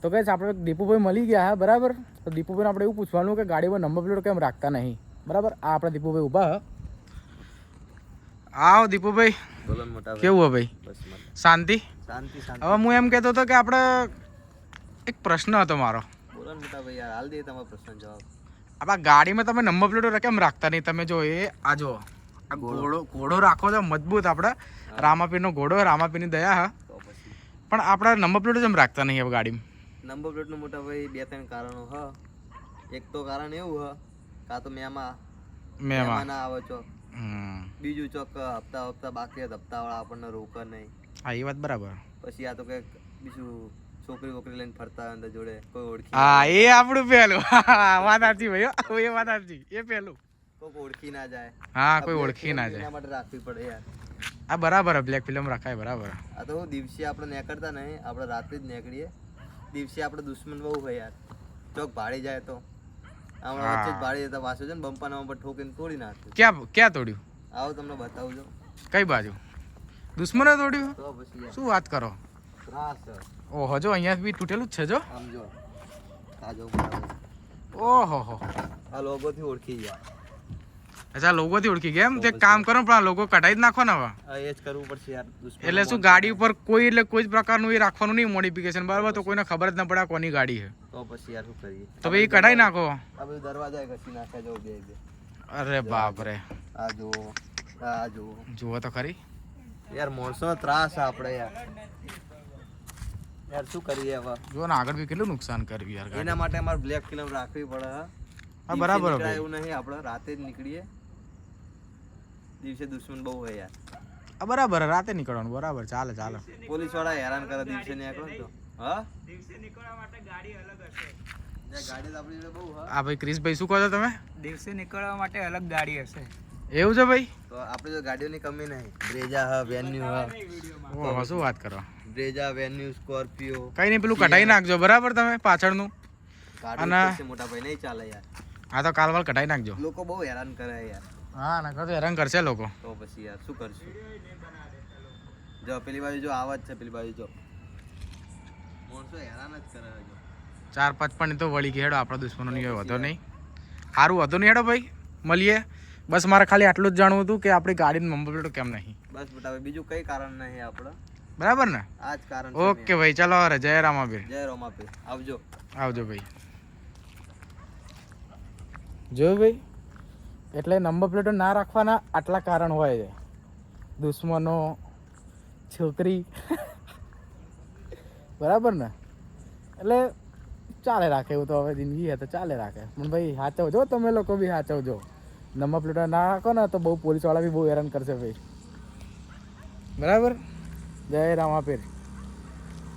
તો કઈ આપણે દીપુભાઈ મળી ગયા હા બરાબર. તો દીપુભાઈને આપણે એવું પૂછવાનું કે ગાડીમાં નંબર પ્લેટ કેમ રાખતા નહીં બરાબર. આ આપણે દીપુભાઈ ઊભા હ. આવો દીપુભાઈ. બોલો મોટા કેવું હે ભાઈ? શાંતિ? શાંતિ શાંતિ. હવે હું એમ કહેતો હતો કે આપણે એક પ્રશ્ન હતો મારો. બોલો મોટા ભાઈ યાર, હાલ દે તમારો પ્રશ્ન જવાબ. આપણા ગાડીમાં તમે નંબર પ્લેટો કેમ રાખતા નહીં? તમે જો એ આ જો આ ઘોડો રાખો છો મજબૂત, આપણે રામાપીરનો ઘોડો, રામાપીરની દયા હા. તો પછી પણ આપણા નંબર પ્લેટો કેમ રાખતા નહીં હવે ગાડીમાં? નંબર પ્લેટનું મોટા ભાઈ 2-3 કારણો હ. એક તો કારણ એવું હ કાં તો મહેમાન આવે છો, બીજું ચોક હપ્તા બાકી હપ્તાવાળા આપણને રોકે નહીં. હા એ વાત બરાબર. પછી આ તો કંઈક બીજું છોકરી વોકરી લઈને ફરતા અંદર જોડે કોઈ ઓળખી. હા એ આપણું પહેલું વાત સાચી ભાઈ, એ વાત સાચી, એ પહેલું. કોઈ ઓળખી ના જાય. હા કોઈ ઓળખી ના જાય. એના માટે રાખવી પડે યાર. આ બરાબર બ્લેક ફિલ્મ રખાય બરાબર. આ તો દિવસે આપણે નીકળતા નહીં, આપણે રાતે જ નીકળીએ. દિવસે આપણે દુશ્મન બહુ હોય યાર. ચોક ભાડી જાય તો આપણે વચ્ચે જ ભાડી જતા પાછું છે ને બમ્પાના ઉપર ઠોકીને તોડી નાખ્યું. ક્યાં તોડ્યું? આવો તમને બતાવજો. કઈ બાજુ? દુશ્મને તોડ્યું? તો પછી શું વાત કરો? ત્રાસ. ઓહો જો અહીંયા બી તૂટેલું જ છે જો. સમજો આ જો ઓહો હો. આ લોગોથી ઓળખી ગયા. અચ્છા લોગોથી ઓળખી ગયા એમ? તે કામ કરો પણ આ લોગો કઢાઈ જ નાખો ને હવે. આ એ જ કરવું પડશે યાર. એટલે શું ગાડી ઉપર કોઈ જ પ્રકારનું એ રાખવાનું નહીં મોડિફિકેશન બરાબર, તો કોઈને ખબર જ ના પડે કોની ગાડી છે. તો પછી યાર શું કરીએ? તો ભાઈ કઢાઈ નાખો. આ બધું દરવાજા ઘસી નાખ્યા જો બે. અરે બાપ રે. આ જો જુઓ તો ખરી યાર, માણસોનો ત્રાસ આપણે યાર શું કરીએ હવે? જો ને આગળ બી કેટલું નુકસાન કર્યું યાર. એના માટે અમારે બ્લેક ફિલ્મ રાખવી પડે. હા બરાબર. એવું નહીં, આપણે રાતે જ નીકળીએ. દિવસે દુશ્મન બહુ હોય યાર. હા બરાબર, રાતે નીકળવાનું બરાબર, ચાલે. પોલીસ વાળા હેરાન કરે દિવસે નીકળો તો. હા દિવસે નીકળવા માટે ગાડી અલગ હશે. ગાડી તો આપણી બહુ હા. હા ભાઈ ક્રિશભાઈ શું કહો છો તમે? દિવસે નીકળવા માટે અલગ ગાડી હશે. એવું છે ભાઈ? તો આપણે તો ગાડીઓની કમી નહીં. બ્રેઝા હા, વેન્યુ હા. ઓહો શું વાત કરો? Brezza, venue, Scorpio. કઈ નહીં, પેલું કઢાઈ નાખજો બરાબર તમે પાછળનું. ગાડી મોટા ભાઈ નહીં ચાલે યાર. હા તો કાલવાલ કઢાઈ નાખજો. લોકો બહુ હેરાન કરે યાર. હા ના તો હેરાન કરશે લોકો. તો પછી યાર શું કરશું? જો પેલી બાજુ જો આવાજ છે, પેલી બાજુ જો માણસો હેરાન જ કરે. જો 4-5 પણ તો વળી ગયા હેડો, આપણા દુશ્મનો નહીં હોય વધો નહીં. સારું વધુ નહીં હેડો ભાઈ, મળીએ. બસ મારે ખાલી આટલું જ જાણવું હતું કે આપણી ગાડીનો નંબર પ્લેટ કેમ નહીં. બસ બેટા બીજું કઈ કારણ નહીં આપણે. બરાબર ને? આ જ કારણ. ઓકે ભાઈ ચાલો હવે જય રામાપીર. જય રામાપીર. આવજો ભાઈ. જોયું ભાઈ, એટલે નંબર પ્લેટો ના રાખવાના આટલા કારણ હોય છે. દુશ્મનો, છોકરી બરાબર ને? એટલે ચાલે રાખે એવું તો હવે જિંદગી છે તો ચાલે રાખે. પણ ભાઈ સાચવજો, તમે લોકો બી સાચવજો. નંબર પ્લેટો ના રાખો ને તો બહુ પોલીસવાળા બી બહુ હેરાન કરશે ભાઈ. બરાબર. જય રામાપીર.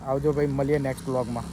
આવજો ભાઈ, મળીએ નેક્સ્ટ વ્લોગમાં.